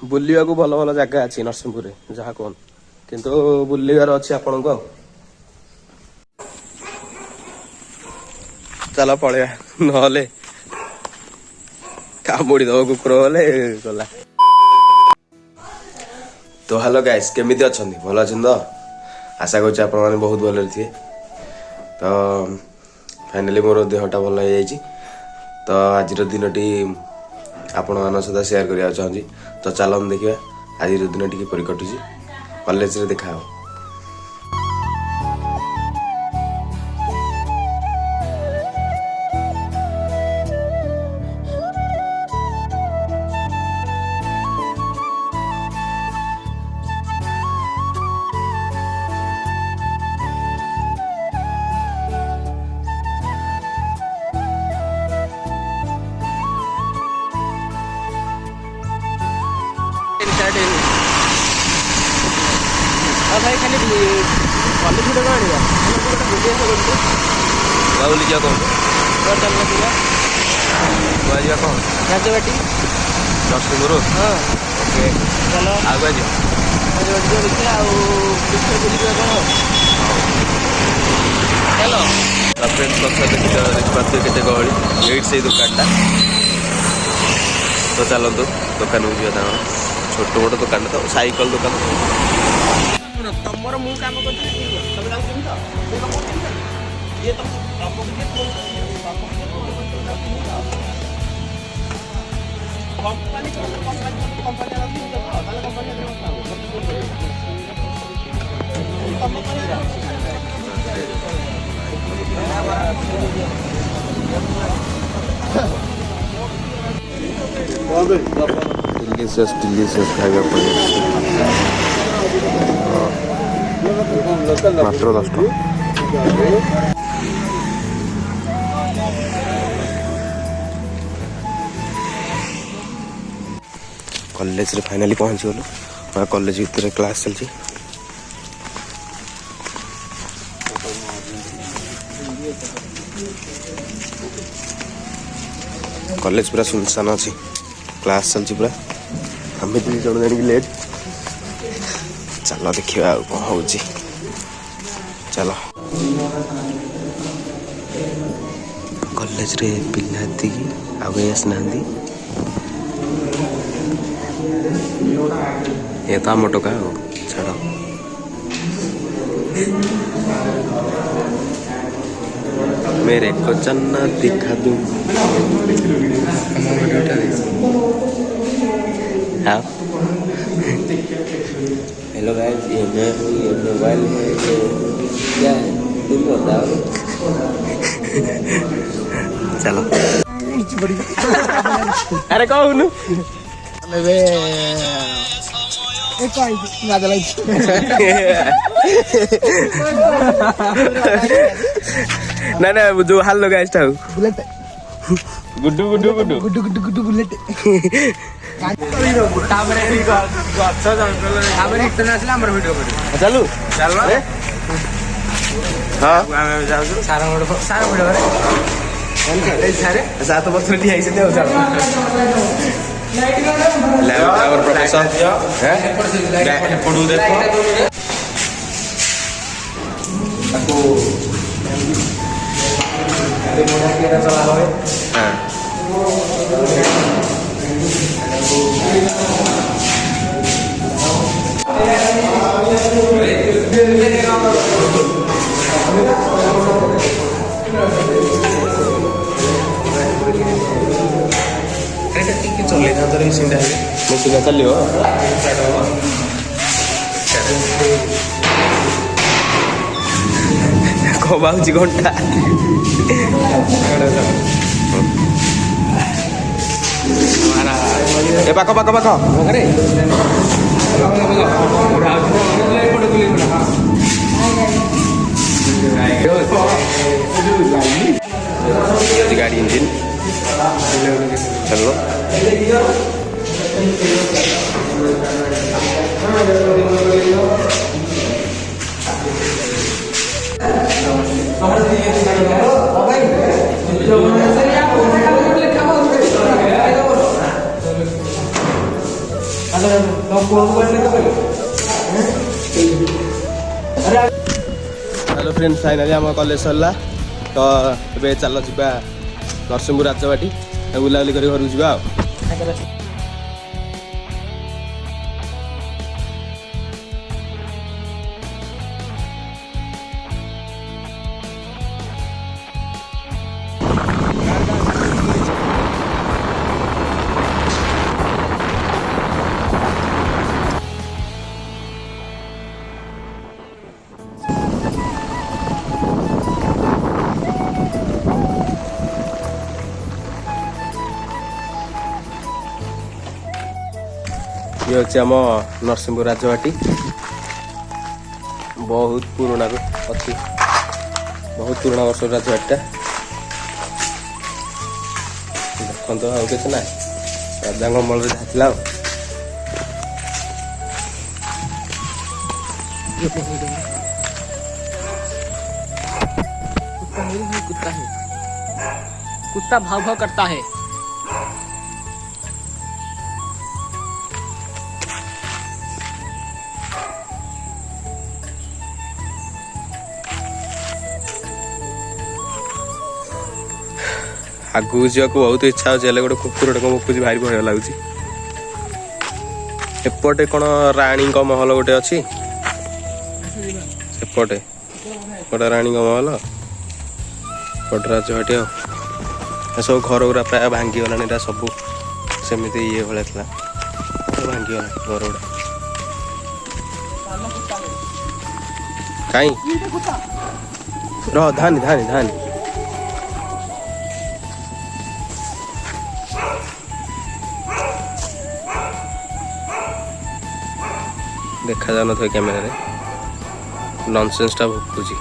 बुलिया को भल भल जगह अच्छी नरसिंहपुर जहाँ कौन किंतु बुलियार अच्छी आपण को चल पड़े ना कामुड़ी दब कुकुर बोले गला। तो हेलो गाइस केमिति अछंती भल अछन तो आशा करूँ आपण मैंने बहुत भल थे। तो फाइनाली मोर देहटा भल हो जाइए। तो आज दिन टी आपण मान सहित शेयर करने चाहूँगी। तो चलन देखिए आज दिन टी किपरि कटुची कॉलेज रे देखा हो। भाई खाली कॉलेज गुटे कौन आनिया बुली जा कौन जा कौन राजबाटी नरसिंहपुर। हाँ ओके चलो आगे जा राजबाटी देखिए बुली कौन चलो फ्रेंड्स देखिए केते गहली एट से दुकान तो चलतु दुकान को जा छोट मोट दुकान तो साइकिल दुकान तमर मु काम करथि सब लाउछन तो ये तो आपको के कंपनी डिलीशियस खाଇବା मात्र 10 टका। कॉलेज रे फाइनली पहुंच गलु। कॉलेज भीतर क्लास चलची। कॉलेज पूरा सुनसान अच्छी क्लास चलची पूरा। आम दी जन जान लेट चलो देखिए कौन हो चलो कॉलेज रे पिला आगे आसना ये तो आम टोका छाड़ मेरे को चन्ना दिखा दूं हाँ। हेलो गाइस ये मोबाइल है क्या है तुम बताओ। चलो अरे कौन ना ना जो हाल लगा इस्टा बुलेट गुड्डू गुड्डू गुड्डू गुड्डू गुड्डू गुड्डू बुलेट चलू चल हाँ सात वर्ष प्रोफेसर चल चलो कमाऊँगी घंटा ए पाख पाख पाख गाड़ी इंजिन चलो हेलो फ्रेंड फाइनाली आम कॉलेज सरला तो ए चल जा नरसिंहपुर राजबाटी बुलाबुली कर घर जा ये हूँ आम नरसिंहपुर राजबाटी बहुत पुराना अच्छी बहुत पुराना वर्ष राजबाटीटा देखते आउ के ना राजा अमल जहाँ कुत्ता है कुत्ता भाव भाव करता है। आगू जावाक बहुत इच्छा होने गोटे कुकुर कौन मुकुच भारी भय लगुच एपटे कौन राणी महल गोटे अच्छी सेपटे गोटे राणी महल पट राजबाटी सब घर गुरा प्राय भांगीगला सब सेमती ये भाई था भांगीगला घर गुड़ा कहीं रह धानी धानी धानी देखा जान थे कैमेरा नॉनसेंसटा भुकुची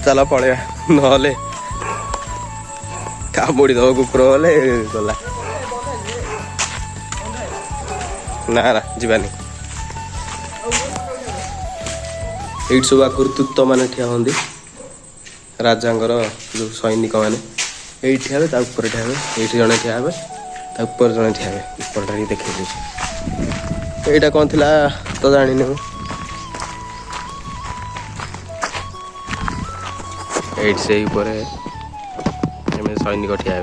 चल पड़े ना कामुड़ी दब कुकुर बोले गला ना ना जीवानी ये सब आगुरी तुत मैंने ठिया हमें राजांगर जो सैनिक मैंने ये ठिया ऊपर ठिया ये जड़े ठिया ऊपर जड़े ठिया ऊपर देखे यहाँ कौन थी तो जानी एट से ऊपर सैनिक ठिया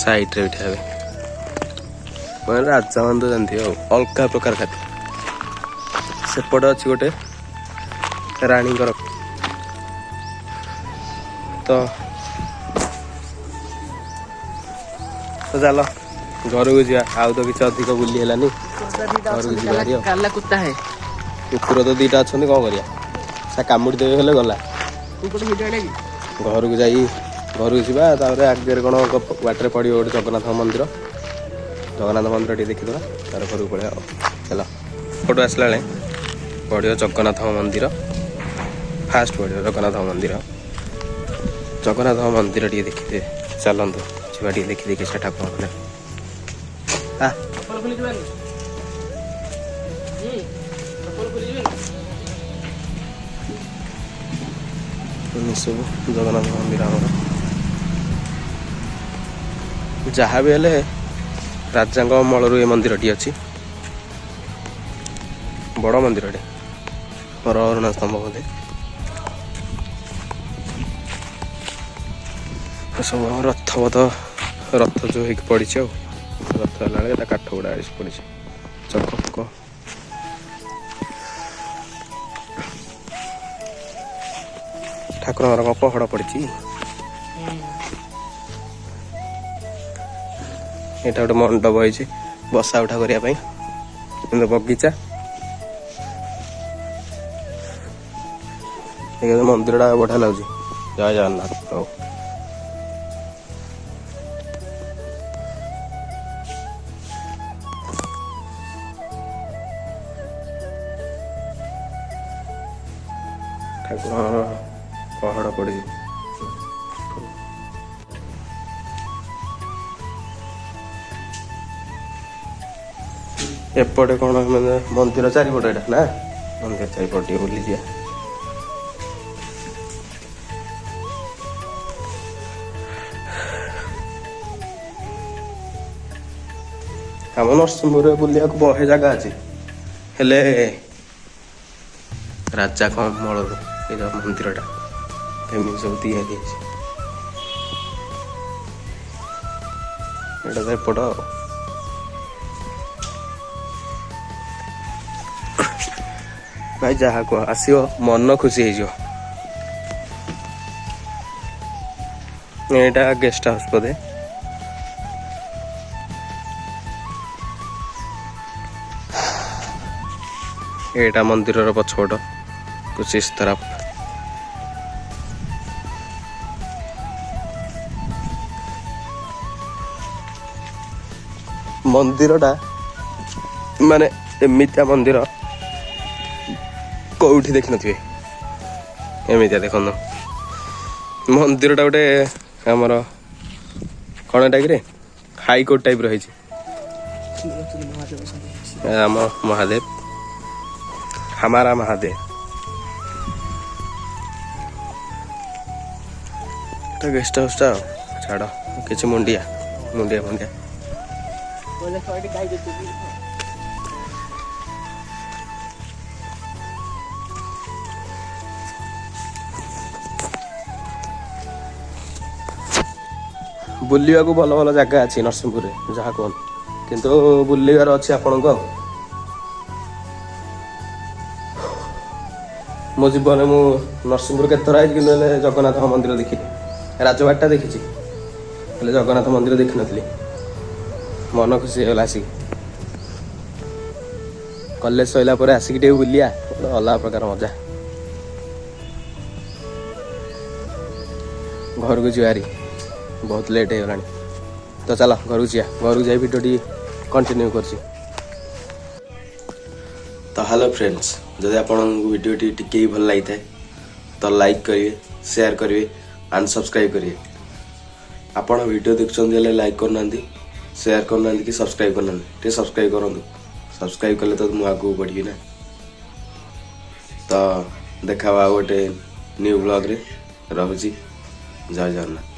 साइड रे ठिया मैं राजा मान तो जानते हो अलग प्रकार खाते सेपटे अच्छी गोटे राणी तो चल घर को जा आउ तो किसी अधिक बुली है घर को जा कुत्ता है कुकुर तो दीटा अच्छा कौन करा कामुड़ी देवे हेले गला घर को जाई घर को जावा आगे कौन बाटर पड़े गोटे जगन्नाथ मंदिर टी देखीदा तार घर को पड़े चल फोटो आसला पड़ो जगन्नाथ मंदिर फास्ट पड़ो जगन्नाथ मंदिर टी देखी चलतु जा देखी देखी से ठाकुर मैंने सब जगन्नाथ मंदिर जहाँ भी हेले राजा अमल ये मंदिर टी अच्छी बड़ मंदिर अरुणा स्तंभ बोधे सब रथ बध रथ जो हो पड़ी रथ है काठ गुड़ा पड़ी चक फक ठाकुर कौन पहड़ पड़ी यहाँ गोटे मंडप है बसा उठा करने बगीचा मंदिर टा बढ़िया लगुच जय जगन्नाथ प्रभु ठाकुर पहाड़ पड़ी एपटे कौन मंदिर चारिपटे ना मंदिर चारिपटे बुली जा आम नरसिंहपुर बुलिया बहे जगह अच्छे हेले राजा कमल ये मंदिरटा केमी सब तैयारी एटा एपट भाई जहाँ को आसो मन खुशी होटा गेस्ट हाउस बोधे एटा मंदिर पछपट कुछ इस तरफ मंदिरटा माने एमितिया मंदिर कौटी देखी नथिबे एमितिया देखन मंदिरटा गोटे आमर कौन टाइप रे हाईकोर्ट टाइप रही आम महादेव हमारा महादेव गेस्ट हाउस टा छाड़ किसी मुंडिया मुंडिया मुंडिया बुलिया को भल भल जगह अच्छी नरसिंहपुर जहाँ कहन किंतु बुलियार अच्छी आपण को मो जीवन मु नरसिंहपुर के थर कि जगन्नाथ मंदिर देखी राजबाटा देखी जगन्नाथ मंदिर देखी नी मन खुशी होगा आसिक कॉलेज सैला पर आसिक टे बुलिया अलग प्रकार मजा घर को जुआरी बहुत लेट हो तो चलो घर को जा घर को भिडियो टी कंटिन्यू कर तो हेलो फ्रेंड्स जदि आपन वीडियो टी भल लगी था तो लाइक करिए शेयर करिए एंड सब्सक्राइब करिए आपन वीडियो देखुछन लाइक करना शेयर करना कि सब्सक्राइब करना टे सब्सक्राइब करूँ सब्सक्राइब कले तो मुझे आगू बढ़ी ना तो देखा गोटे न्यू ब्लॉग रे रहुची जय जगन्नाथ।